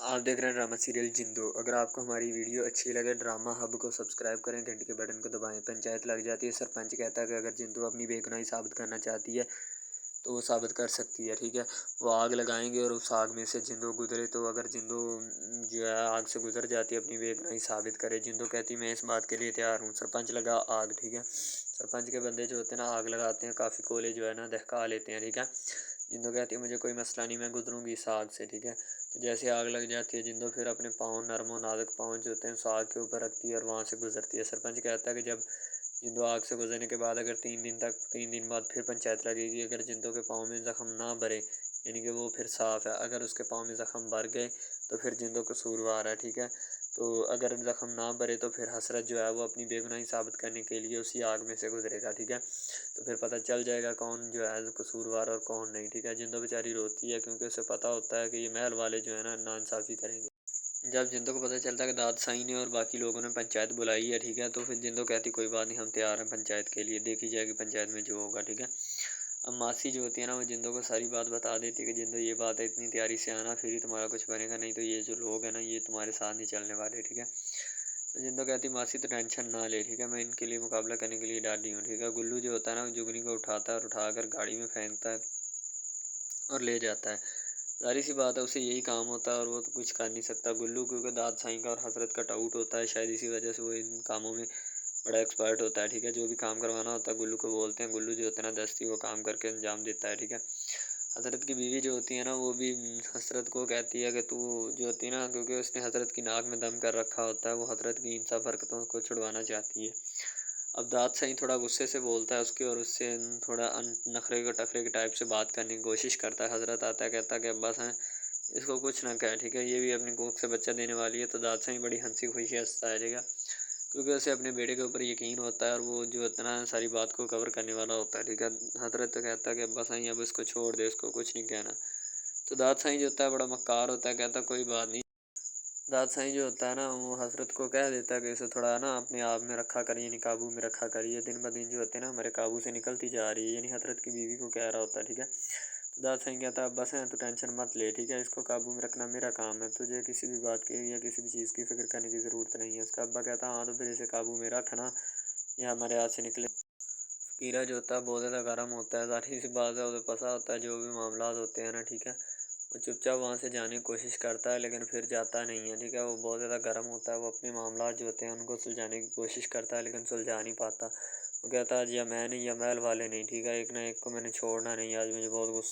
आप देख रहे हैं ड्रामा सीरियल जिंदो। अगर आपको हमारी वीडियो अच्छी लगे, ड्रामा हब को सब्सक्राइब करें, घंटी के बटन को दबाएं। पंचायत लग जाती है, सरपंच कहता है कि अगर जिंदो अपनी बेगुनाही साबित करना चाहती है तो वो साबित कर सकती है, ठीक है। वो आग लगाएंगे और उस आग में से जिंदो गुजरे, तो अगर जिंदो जो है आग से गुजर जाती है, अपनी बेगुनाही साबित करे, जिंदो कहती मैं इस बात के लिए तैयार हूँ। सरपंच लगा आग, ठीक है। सरपंच के बंदे जो होते हैं ना, आग लगाते हैं, काफ़ी कोयले जो है ना दहका लेते हैं, ठीक है। जिंदो कहती है मुझे कोई मसला नहीं, मैं गुजरूंगी इस आग से, ठीक है। तो जैसे आग लग जाती है, जिंदो फिर अपने पाँव, नरम और नाजुक पाँव जो होते हैं उस आग के ऊपर रखती है और वहाँ से गुजरती है। सरपंच कहता है कि जब जिंदो आग से गुजरने के बाद अगर 3 दिन बाद फिर पंचायत लगेगी, अगर जिंदो के पाँव में ज़ख्म ना भरे, यानी कि वो फिर साफ़ है। अगर उसके पाँव में ज़ख्म भर गए तो फिर जिंदो कसूरवार है, ठीक है। तो अगर ज़ख्म ना भरे तो फिर हसरत जो है वो अपनी बेगुनाही साबित करने के लिए उसी आग में से गुजरेगा, ठीक है। तो फिर पता चल जाएगा कौन जो है कसूरवार और कौन नहीं, ठीक है। जिंदो बेचारी रोती है क्योंकि उसे पता होता है कि ये महल वाले जो है ना नाइंसाफ़ी करेंगे। जब जिंदो को पता चलता है कि दाद साईं ने और बाकी लोगों ने पंचायत बुलाई है, ठीक है, तो फिर जिंदो कहती कोई बात नहीं, हम तैयार हैं पंचायत के लिए, देखी जाएगी पंचायत में जो होगा, ठीक है। अब मासी जो होती है ना, वो जिंदो को सारी बात बता देती है कि जिंदो ये बात है, इतनी तैयारी से आना, फिर ही तुम्हारा कुछ बनेगा, नहीं तो ये जो लोग हैं ना ये तुम्हारे साथ नहीं चलने वाले, ठीक है। तो जिंदो कहती मासी तो टेंशन ना ले, ठीक है, मैं इनके लिए मुकाबला करने के लिए डाली हूँ, ठीक है। गुल्लू जो होता है ना, वो जुगनी को उठाता है और उठाकर गाड़ी में फेंकता है और ले जाता है। ज़ाहिर-सी बात है उसे यही काम होता है और वो तो कुछ कर नहीं सकता। गुल्लू क्योंकि दाद साईं का और हज़रत का टाउट होता है, शायद इसी वजह से वो इन कामों में बड़ा एक्सपर्ट होता है, ठीक है। जो भी काम करवाना होता है गुल्लू को बोलते हैं, गुल्लू जो होता है ना दस्ती वो काम करके अंजाम देता है, ठीक है। हज़रत की बीवी जो होती है ना, वो भी हज़रत को कहती है कि तू जो होती है ना, क्योंकि उसने हज़रत की नाक में दम कर रखा होता है, वो हज़रत की इन सब हरकतों को छुड़वाना चाहती है। अब दाद साईं थोड़ा गुस्से से बोलता है उसके और उससे थोड़ा नखरे के टखरे के टाइप से बात करने की कोशिश करता है। हज़रत आता है, कहता है कि अब्बास हैं, इसको कुछ ना कहे, ठीक है, ये भी अपनी कोख से बच्चा देने वाली है। तो दाद साईं बड़ी हंसी खुशी हंसता है, ठीक है, क्योंकि उसे अपने बेटे के ऊपर यकीन होता है और वो जो इतना सारी बात को कवर करने वाला होता है, ठीक है। हज़रत तो कहता है कि अब्बास साईं अब इसको छोड़ दे, इसको कुछ नहीं कहना। तो दाद साईं जो होता है बड़ा मक्कार होता है, कहता कोई बात नहीं। दाद साईं जो होता है ना, वो हज़रत को कह देता है कि इसे थोड़ा ना अपने आप में रखा करिए, यानी काबू में रखा करिए, दिन ब दिन जो होते हैं ना हमारे काबू से निकलती जा रही है, यानी हज़रत की बीवी को कह रहा होता है, ठीक है। तो दाद साईं कहता है बस है, तू टेंशन मत ले, ठीक है, इसको काबू में रखना मेरा काम है, तुझे किसी भी बात की या किसी भी चीज़ की फ़िक्र करने की ज़रूरत नहीं है। उसका अब्बा कहता हाँ, तो फिर इसे काबू में रख ना, ये हमारे हाथ से निकले। फ़कीरा जो होता है बहुत ज़्यादा गर्म होता है, ज़ाहिर-सी बात है उसे पता होता है जो भी मामलात होते हैं ना, ठीक है। वो चुपचाप वहाँ से जाने की कोशिश करता है लेकिन फिर जाता नहीं है, ठीक है। वो बहुत ज़्यादा गर्म होता है, वो अपने मामलात जो होते हैं उनको सुलझाने की कोशिश करता है लेकिन सुलझा नहीं पाता। वो कहता है आज या मैं नहीं या महल वाले नहीं, ठीक है, एक ना एक को मैंने छोड़ना नहीं, आज मुझे बहुत गुस्सा